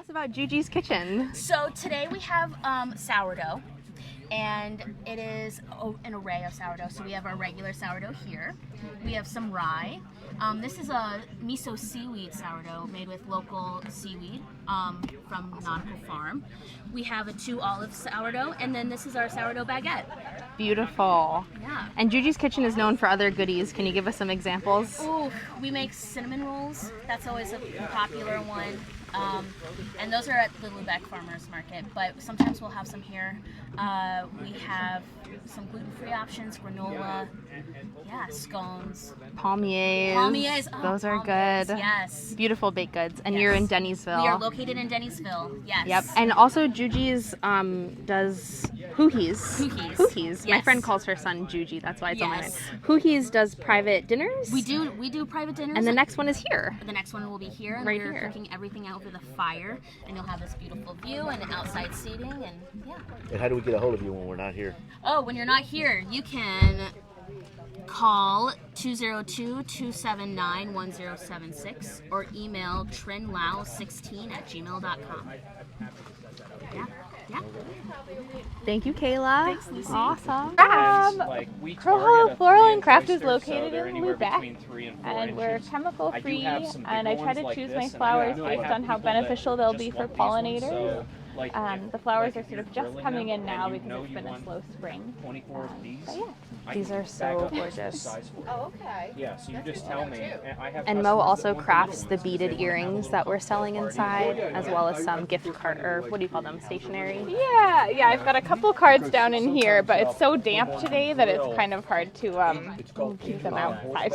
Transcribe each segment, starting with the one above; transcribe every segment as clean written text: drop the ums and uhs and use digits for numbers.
us about Juji's Kitchen. So today we have sourdough, and it is an array of sourdough. So we have our regular sourdough here. We have some rye. This is a miso seaweed sourdough made with local seaweed from Schoppee Farm. We have a 2 olive sourdough, and then this is our sourdough baguette. Beautiful. Yeah. And Juji's Kitchen is known for other goodies. Can you give us some examples? Ooh, we make cinnamon rolls. That's always a popular one. And those are at the Kennebec Farmers Market, but sometimes we'll have some here. We have some gluten-free options, granola, scones. Palmiers. Palmiers. Oh, Those are palmiers, good. Yes. Beautiful baked goods. And Yes. you're in Denny'sville. We are located in Denny'sville. Yes. Yep. And also Juji's does hoohies. Hoohies. My Yes. friend calls her son Juji. That's why it's on my mind. Yes. Hoohies does private dinners. We do private dinners. And the next one is here. The next one will be here, and Right we're here. cooking everything out over the fire, and you'll have this beautiful view and outside seating, and yeah. And how do we get a hold of you when we're not here? Oh, when you're not here, you can call 202-279-1076 or email trinlau16@gmail.com. Yeah. Thank you, Kayla. Thanks, Lucy. Awesome. Crow Hollow Floral Floral and Craft is located in Lubec, and we're chemical free, and I try to choose my this, flowers and I based have on how people that beneficial they'll be just for want these ones, pollinators. so, The flowers are if sort of you're just grilling coming them in now and you because know it's you been a want slow spring. 24 of these. But yeah. I These can are back so up the gorgeous. size for you. Oh, okay. Yeah, so you just tell me. I have And customers Mo that also want crafts bigger the ones because beaded they wanna have a earrings little that we're party. selling inside, as well as some gift card, or what do you call them, stationery? Yeah, I've got a couple cards down in here, but it's so damp today that it's kind of hard to keep them outside.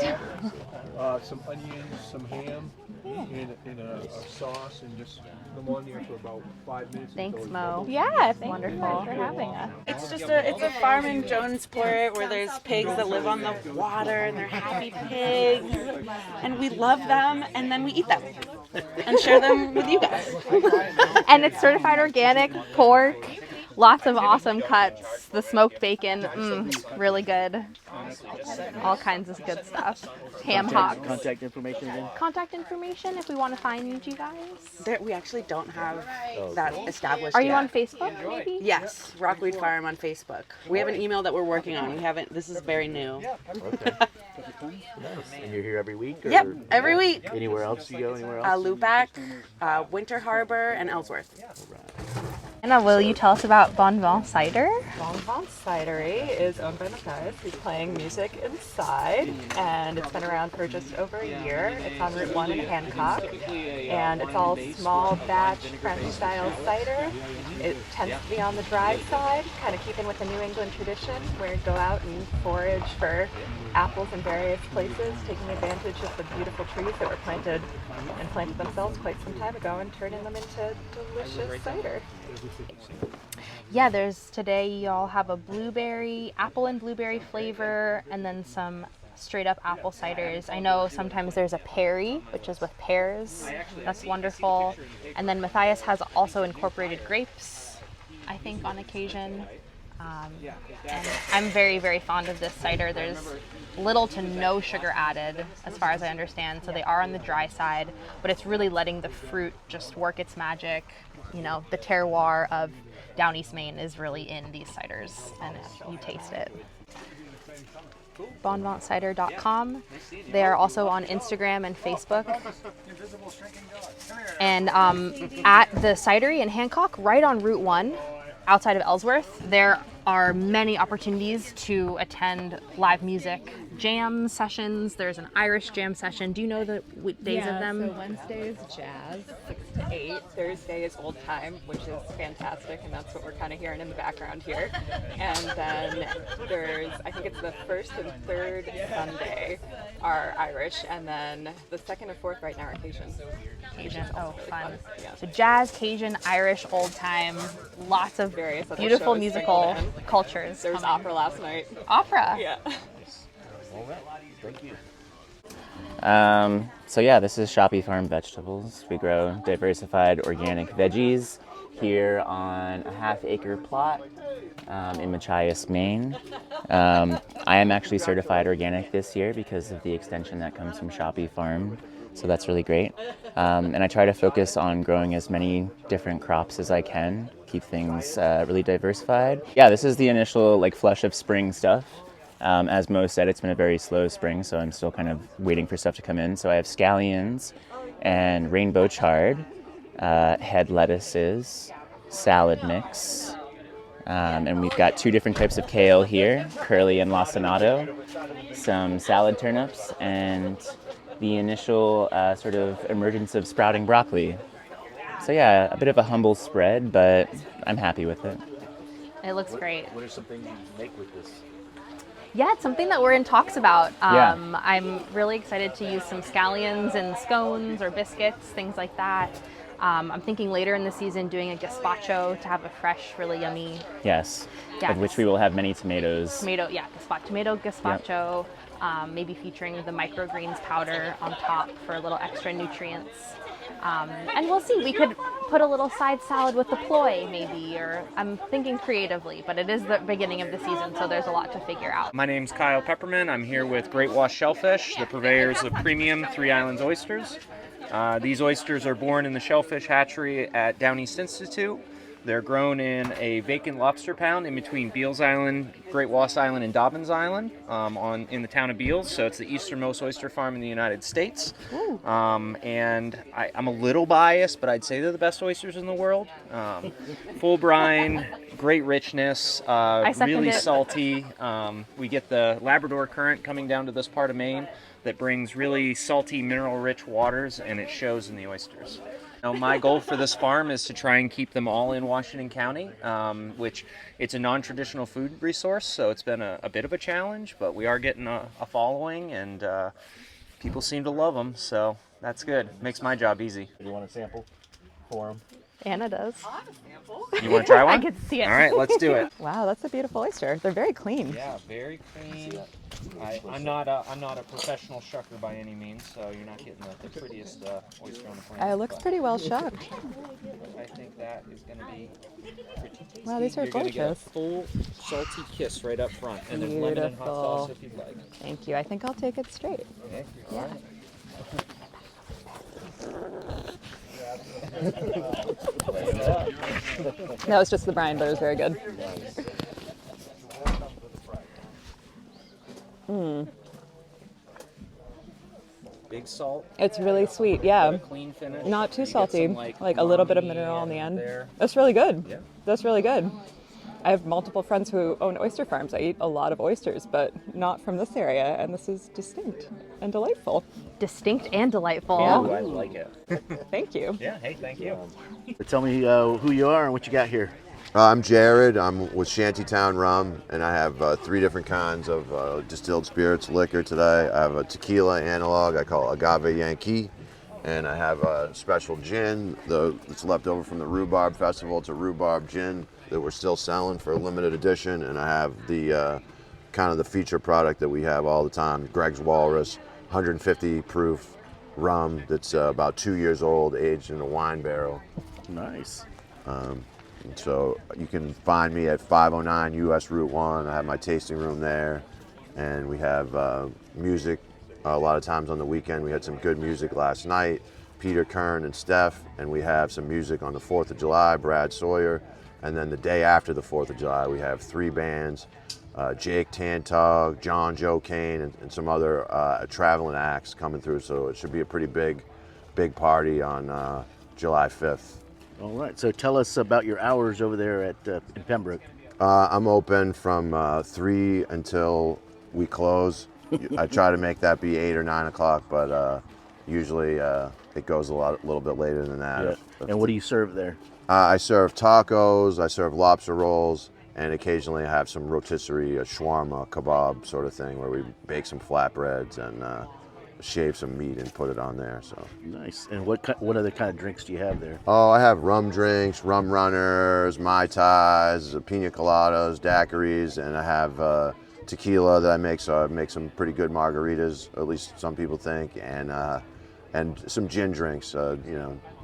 Some onions, some ham, in a sauce, and just them on there for about 5 minutes. Thanks, until it's Mo. double. Yeah, thank Wonderful. you guys for having us. It's just it's a farm in Jonesport where there's pigs that live on the water and they're happy pigs, and we love them, and then we eat them and share them with you guys. And it's certified organic pork, lots of awesome cuts, the smoked bacon, really good. All kinds of good stuff. Ham hocks. Contact information again? Contact information if we want to find you guys. We actually don't have that established Are you yet. on Facebook maybe? Yes, Rockweed Farm on Facebook. We have an email that we're working on. We haven't. This is very new. Okay. Nice. And you're here every week? Or Yep, every week. Anywhere else you go? Anywhere else? Lubec, Winter Harbor, and Ellsworth. Anna, will you tell us about Bon Vent Cider? Bonbon Cidery is owned by Machias, who's playing music inside, and it's been around for just over a year. It's on Route 1 in Hancock, and it's all small batch French-style cider. It tends to be on the dry side, kind of keeping with the New England tradition, where you go out and forage for apples in various places, taking advantage of the beautiful trees that were planted themselves quite some time ago and turning them into delicious cider. Yeah, today y'all have a apple and blueberry flavor, and then some straight up apple ciders. I know sometimes there's a Perry, which is with pears. That's wonderful. And then Machias has also incorporated grapes, I think, on occasion. And I'm very, very fond of this cider. There's little to no sugar added, as far as I understand. So they are on the dry side, but it's really letting the fruit just work its magic. You know, the terroir of Downeast Maine is really in these ciders, and you taste it. bonventcider.com. They are also on Instagram and Facebook. And at the cidery in Hancock, right on Route 1, outside of Ellsworth, there are many opportunities to attend live music jam sessions. There's an Irish jam session. Do you know the days of them? So Wednesday is jazz, 6 to 8. Thursday is old time, which is fantastic, and that's what we're kind of hearing in the background here. And then there's, I think it's the first and third Sunday are Irish, and then the second and fourth right now are Cajun. Cajun, oh, Really fun. Yeah. So jazz, Cajun, Irish, old time, lots of Various other beautiful shows musical sprinkled in. cultures. There was coming. opera last night. Opera? Yeah. All right. Thank you. So yeah, this is Schoppee Farm Vegetables. We grow diversified organic veggies here on a half-acre plot in Machias, Maine. I am actually certified organic this year because of the extension that comes from Schoppee Farm. so that's really great. And I try to focus on growing as many different crops as I can, keep things really diversified. Yeah, this is the initial like flush of spring stuff. As Mo said, it's been a very slow spring, so I'm still kind of waiting for stuff to come in. So I have scallions and rainbow chard, head lettuces, salad mix, and we've got 2 different types of kale here, curly and lacinato, some salad turnips, and the initial sort of emergence of sprouting broccoli. So yeah, a bit of a humble spread, but I'm happy with it. It looks great. What are some things you make with this? Yeah, it's something that we're in talks about. Yeah. I'm really excited to use some scallions and scones or biscuits, things like that. I'm thinking later in the season doing a gazpacho to have a fresh, really yummy Yes, Yeah. of which we will have many tomatoes. tomato gazpacho, maybe featuring the microgreens powder on top for a little extra nutrients. And we'll see, we could put a little side salad with the ploy maybe, or I'm thinking creatively, but it is the beginning of the season, so there's a lot to figure out. My name's Kyle Pepperman. I'm here with Great Wash Shellfish, the purveyors of premium Three Islands oysters. These oysters are born in the shellfish hatchery at Downeast Institute. They're grown in a vacant lobster pound in between Beals Island, Great Wash Island, and Dobbins Island in the town of Beals. So it's the easternmost oyster farm in the United States. And I'm a little biased, but I'd say they're the best oysters in the world. Full brine, great richness, really salty. We get the Labrador current coming down to this part of Maine that brings really salty, mineral-rich waters, and it shows in the oysters. Now, my goal for this farm is to try and keep them all in Washington County, which it's a non-traditional food resource, so it's been a bit of a challenge, but we are getting a following, and people seem to love them, so that's good. Makes my job easy. You want a sample for them? Anna does. You want to try one? I could see it. All right, let's do it. Wow, that's a beautiful oyster. They're very clean. Yeah, very clean. I'm not a professional shucker by any means, so you're not getting the prettiest oyster on the planet. It looks but pretty well shucked. I think that is going to be pretty tasty. Wow, these are You're gonna get a gorgeous. full salty kiss right up front, and there's lemon and hot sauce if you'd like. Thank you. I think I'll take it straight. Okay. All right. That was just the brine, but it was very good. Big salt. It's really sweet, yeah. Clean finish. Not too You get salty, some, like a little bit of umami mineral on the end. there. That's really good. Yeah. That's really good. I have multiple friends who own oyster farms. I eat a lot of oysters, but not from this area, and this is distinct and delightful. Distinct and delightful. Yeah. Ooh, I like it. Thank you. Yeah, hey, thank you. Tell me who you are and what you got here. I'm Jared. I'm with Shantytown Rum, and I have 3 different kinds of distilled spirits liquor today. I have a tequila analog I call Agave Yankee, and I have a special gin that's left over from the Rhubarb Festival. It's a rhubarb gin that we're still selling for a limited edition, and I have the kind of the feature product that we have all the time, Greg's Walrus, 150 proof rum that's about 2 years old, aged in a wine barrel. Nice. So you can find me at 509 US Route 1. I have my tasting room there, and we have music a lot of times on the weekend. We had some good music last night, Peter Kern and Steph, and we have some music on the 4th of July, Brad Sawyer, and then the day after the 4th of July, we have 3 bands, Jake Tantog, John Joe Kane, and some other traveling acts coming through, so it should be a pretty big party on July 5th. All right. So tell us about your hours over there at in Pembroke. I'm open from 3 until we close. I try to make that be 8 or 9 o'clock, but usually it goes a little bit later than that. Yeah. And what do you serve there? I serve tacos, I serve lobster rolls, and occasionally I have some rotisserie, a shawarma, kebab sort of thing, where we bake some flatbreads and shave some meat and put it on there. So Nice. And what other kind of drinks do you have there? Oh, I have rum drinks, rum runners, Mai Tais, pina coladas, daiquiris, and I have tequila that I make, so I make some pretty good margaritas, at least some people think, and some gin drinks,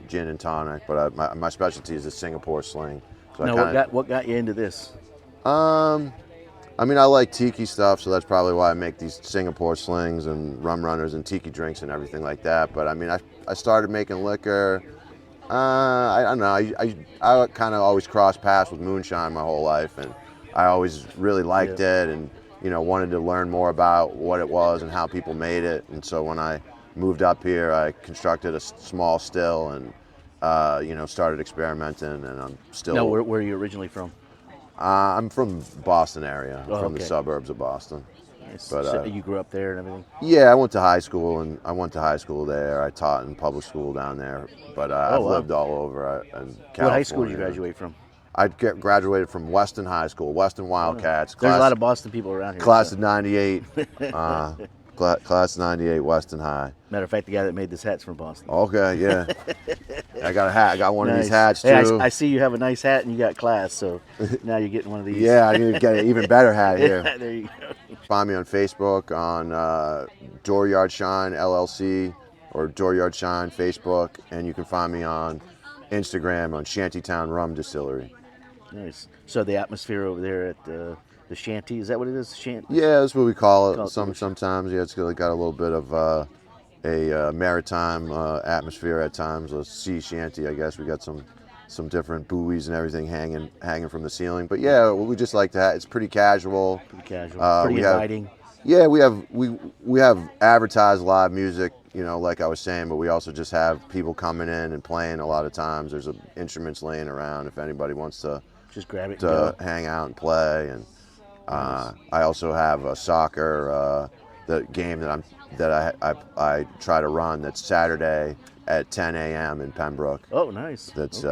gin and tonic, but my specialty is the Singapore Sling. So Now, what got you into this? I mean, I like tiki stuff, so that's probably why I make these Singapore slings and rum runners and tiki drinks and everything like that. But I mean, I started making liquor. I don't know. I kind of always crossed paths with moonshine my whole life, and I always really liked it, and wanted to learn more about what it was and how people made it. And so when I moved up here, I constructed a small still and started experimenting, and I'm still. Now, where are you originally from? I'm from Boston area. I'm from the okay. suburbs of Boston. Nice. But So you grew up there and everything? Yeah, I went to high school, and I went to high school there. I taught in public school down there, but I've lived all over in California. What high school did you graduate from? I graduated from Weston High School, Weston Wildcats. There's a lot of Boston people around here. Class of '98. Class of '98, Weston High. Matter of fact, the guy that made this hat's from Boston. Okay, yeah. I got a hat. I got one of these hats too. Hey, I see you have a nice hat and you got class, so now you're getting one of these. Yeah, I need to get an even better hat here. There you go. Find me on Facebook on Dooryard Shine LLC or Dooryard Shine Facebook, and you can find me on Instagram on Shantytown Rum Distillery. Nice. So the atmosphere over there at the shanty, is that what it is? Shanty? Yeah, that's what we call it. Sometimes, yeah, it's got a little bit of a maritime atmosphere at times. A sea shanty, I guess. We got some different buoys and everything hanging from the ceiling. But yeah, we just like that. It's pretty casual. Pretty casual. Pretty inviting. Yeah, we have advertised live music, like I was saying, but we also just have people coming in and playing a lot of times. There's instruments laying around if anybody wants to just grab it to hang out and play. And I also have a soccer the game that I try to run that's Saturday at 10 a.m. in Pembroke. Oh, nice. That's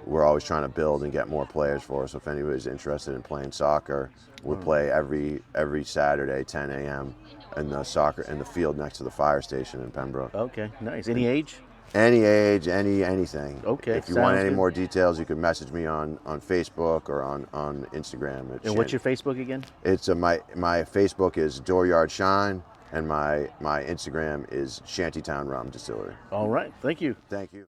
we're always trying to build and get more players for. So if anybody's interested in playing soccer, we play every Saturday 10 a.m. in the field next to the fire station in Pembroke. Okay, nice. Any age? Any age, anything. Okay. If you want any more details, you can message me on Facebook or on Instagram. And what's your Facebook again? It's my Facebook is Dooryard Shine, and my Instagram is Shantytown Rum Distillery. All right. Thank you. Thank you.